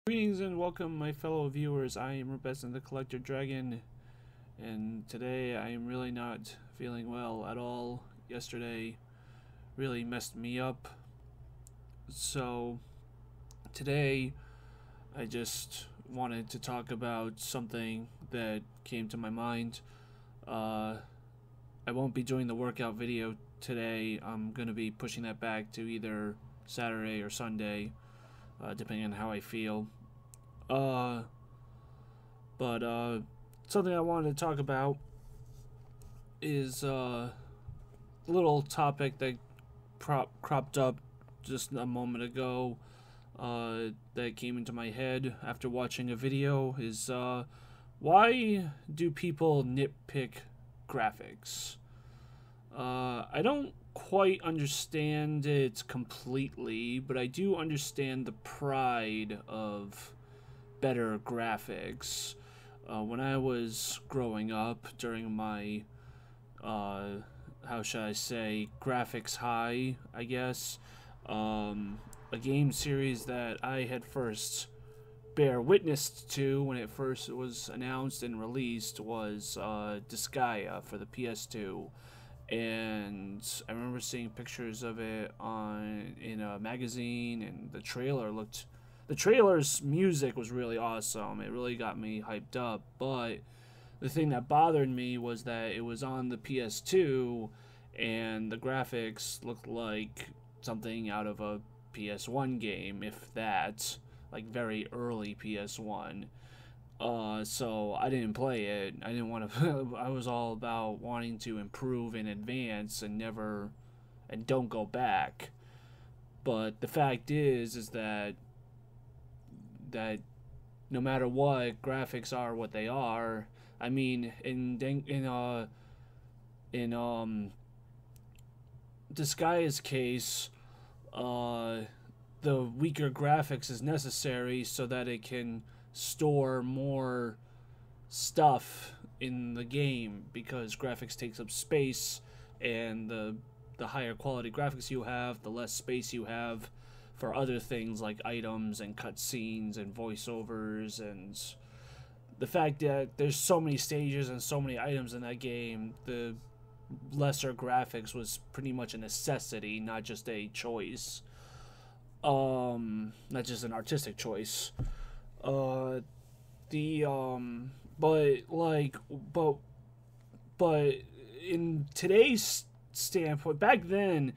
Greetings and welcome, my fellow viewers. I am Rubescent the Collector Dragon, and today I am really not feeling well at all. Yesterday really messed me up. So today I just wanted to talk about something that came to my mind. I won't be doing the workout video today. I'm going to be pushing that back to either Saturday or Sunday, depending on how I feel. But something I wanted to talk about is a little topic that cropped up just a moment ago, that came into my head after watching a video. Is why do people nitpick graphics? I don't quite understand it completely, but I do understand the pride of better graphics. When I was growing up, during my, how should I say, graphics high, I guess, a game series that I had first bear witness to when it first was announced and released was Disgaea for the PS2. And I remember seeing pictures of it in a magazine, and the trailer's music was really awesome. It really got me hyped up. But the thing that bothered me was that it was on the PS2 and the graphics looked like something out of a PS1 game, if that, like very early PS1. So I didn't play it. I didn't want to. I was all about wanting to improve and advance and don't go back. But the fact is that no matter what, graphics are what they are. I mean, in Disgaea's case, the weaker graphics is necessary so that it can store more stuff in the game, because graphics takes up space, and the higher quality graphics you have, the less space you have for other things like items and cutscenes and voiceovers. And the fact that there's so many stages and so many items in that game, the lesser graphics was pretty much a necessity, not just a choice. Not just an artistic choice. But in today's standpoint, back then,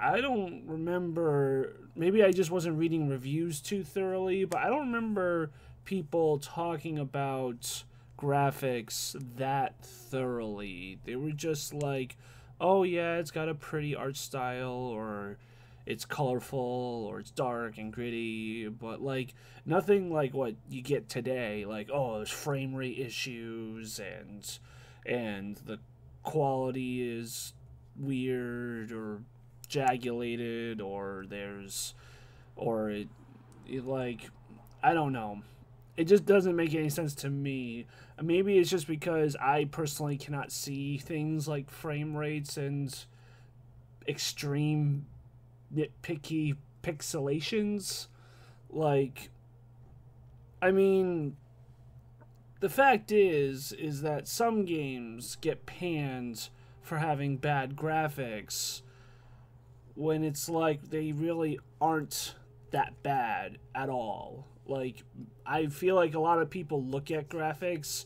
I don't remember, maybe I just wasn't reading reviews too thoroughly, but I don't remember people talking about graphics that thoroughly. They were just like, oh yeah, it's got a pretty art style, or it's colorful, or it's dark and gritty, but like nothing like what you get today. Like, oh, there's frame rate issues, and the quality is weird or jagulated, or like, I don't know. It just doesn't make any sense to me. Maybe it's just because I personally cannot see things like frame rates and extreme nitpicky pixelations. Like, I mean, the fact is that some games get panned for having bad graphics when it's like they really aren't that bad at all. Like, I feel like a lot of people look at graphics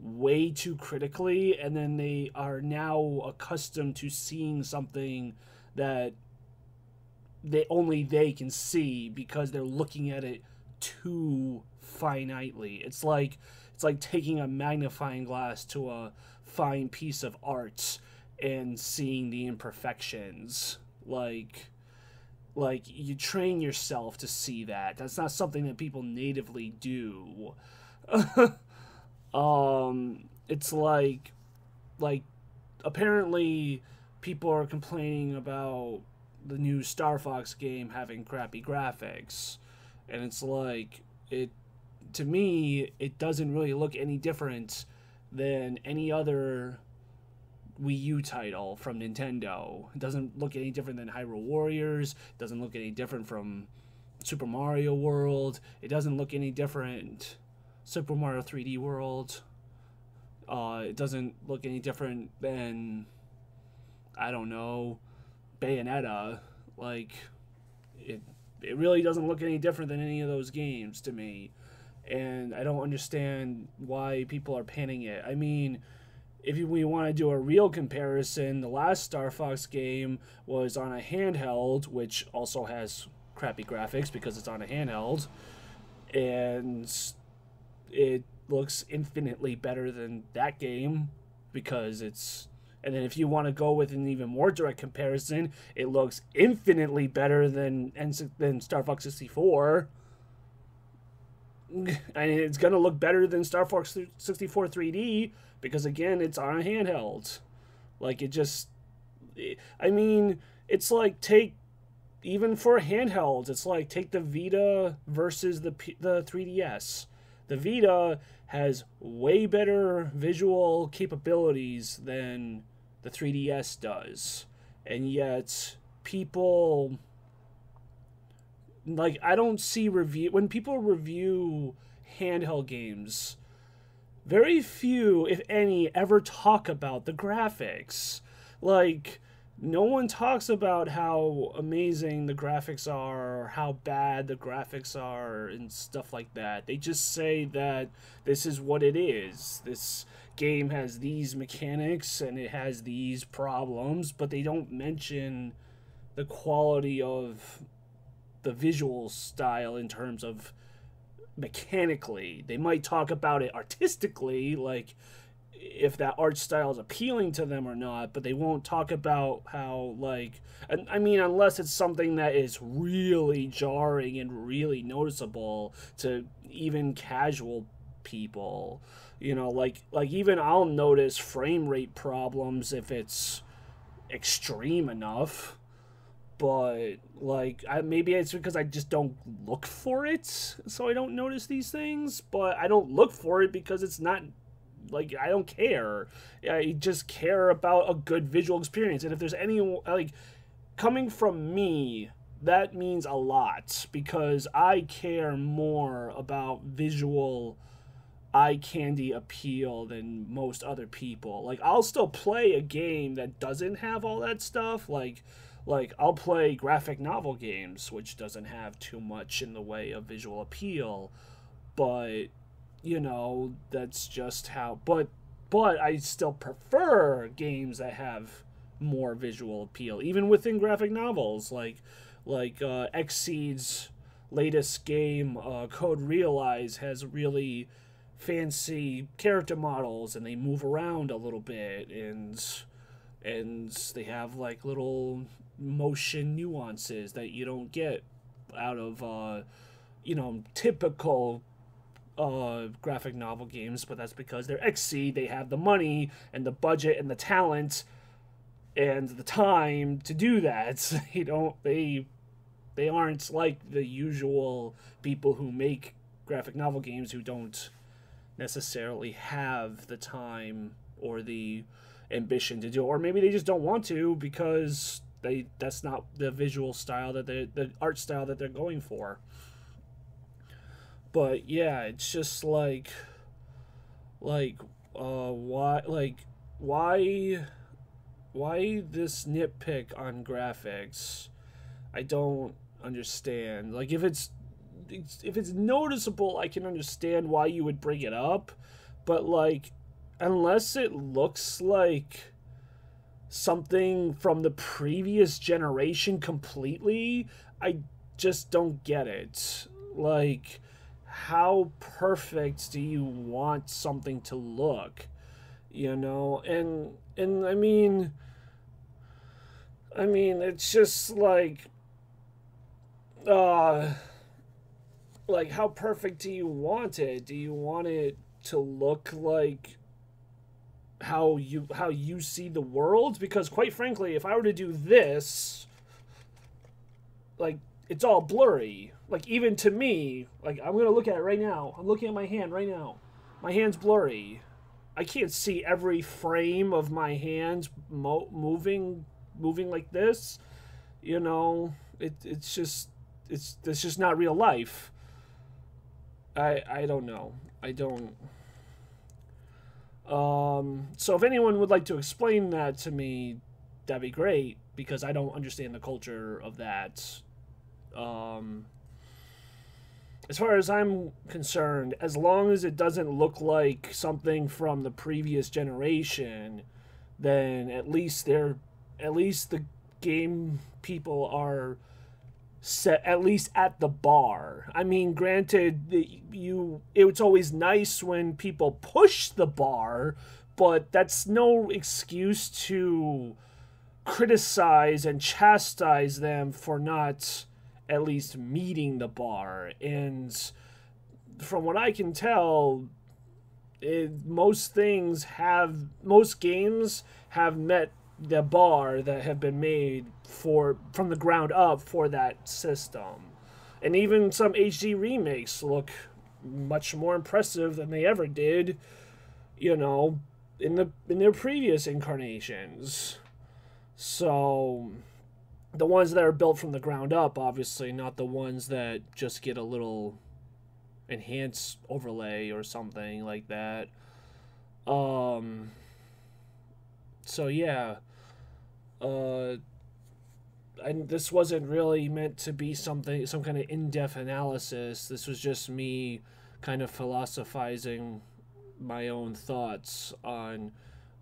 way too critically, and then they are now accustomed to seeing something that they can see because they're looking at it too finitely. It's like taking a magnifying glass to a fine piece of art and seeing the imperfections. Like you train yourself to see that. That's not something that people natively do. It's like apparently people are complaining about the new Star Fox game having crappy graphics, and it's like, to me, it doesn't really look any different than any other Wii U title from Nintendo. It doesn't look any different than Hyrule Warriors. It doesn't look any different from Super Mario World, it doesn't look any different. Super Mario 3D World, it doesn't look any different than, I don't know, Bayonetta. Like, it really doesn't look any different than any of those games to me. And I don't understand why people are panning it. I mean, if we want to do a real comparison, the last Star Fox game was on a handheld, which also has crappy graphics because it's on a handheld, and it looks infinitely better than that game because it's... And then if you want to go with an even more direct comparison, it looks infinitely better than Star Fox 64. And it's going to look better than Star Fox 64 3D because, again, it's on a handheld. Like, it just... I mean, it's like even for handhelds, it's like take the Vita versus the 3DS. The Vita has way better visual capabilities than the 3DS does. And yet, people... Like, I don't see when people review handheld games, very few, if any, ever talk about the graphics. Like, no one talks about how amazing the graphics are or how bad the graphics are and stuff like that. They just say that this is what it is. This game has these mechanics and it has these problems, but they don't mention the quality of the visual style in terms of mechanically. They might talk about it artistically, like if that art style is appealing to them or not, but they won't talk about how, like, I mean, unless it's something that is really jarring and really noticeable to even casual people, you know, like even I'll notice frame rate problems if it's extreme enough. But, like, maybe it's because I just don't look for it, so I don't notice these things. But I don't look for it because it's not, like, I don't care. I just care about a good visual experience. And if there's any, like, coming from me, that means a lot. Because I care more about visual eye candy appeal than most other people. Like, I'll still play a game that doesn't have all that stuff, like I'll play graphic novel games, which doesn't have too much in the way of visual appeal, but, you know, that's just how... But I still prefer games that have more visual appeal, even within graphic novels, like Xseed's latest game, Code Realize, has really fancy character models, and they move around a little bit, and they have, like, little motion nuances that you don't get out of you know, typical graphic novel games, but that's because they're Xseed. They have the money and the budget and the talent and the time to do that. They aren't like the usual people who make graphic novel games who don't necessarily have the time or the ambition to do it, or maybe they just don't want to because that's not the visual style that the art style that they're going for. But yeah, it's just why this nitpick on graphics? I don't understand. Like, if it's noticeable, I can understand why you would bring it up, but, like, unless it looks like something from the previous generation completely, I just don't get it. Like, how perfect do you want something to look? You know, and I mean, it's just like how perfect do you want it? Do you want it to look like how you see the world? Because quite frankly, if I were to do this, like, it's all blurry. Like, even to me, like, I'm gonna look at it right now. I'm looking at my hand right now. My hand's blurry. I can't see every frame of my hand moving like this. You know, it's just, it's just not real life. I don't know. I don't. So if anyone would like to explain that to me, that'd be great because I don't understand the culture of that. Um, as far as I'm concerned, as long as it doesn't look like something from the previous generation, then at least the game people are set at least at the bar. I mean, granted, it's always nice when people push the bar, but that's no excuse to criticize and chastise them for not at least meeting the bar. And from what I can tell, most games have met the bar that have been made from the ground up for that system. And even some HD remakes look much more impressive than they ever did, in their previous incarnations. So the ones that are built from the ground up, obviously, not the ones that just get a little enhanced overlay or something like that. So yeah, this wasn't really meant to be some kind of in-depth analysis. This was just me kind of philosophizing my own thoughts on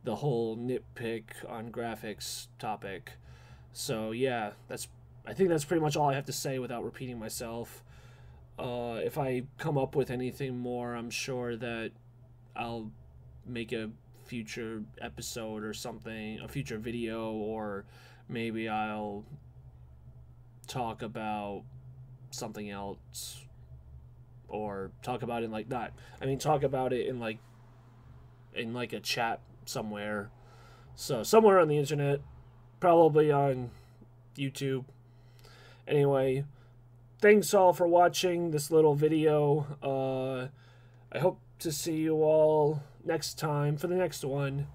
the whole nitpick on graphics topic. So yeah, I think that's pretty much all I have to say without repeating myself. If I come up with anything more, I'm sure that I'll make a future episode or something, a future video, or maybe I'll talk about something else, or talk about it talk about it in like a chat somewhere. So somewhere on the internet, probably on YouTube. Anyway, thanks all for watching this little video. I hope to see you all next time for the next one.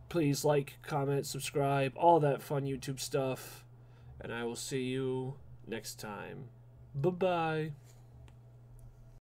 Please like, comment, subscribe, all that fun YouTube stuff. And I will see you next time. Bye-bye.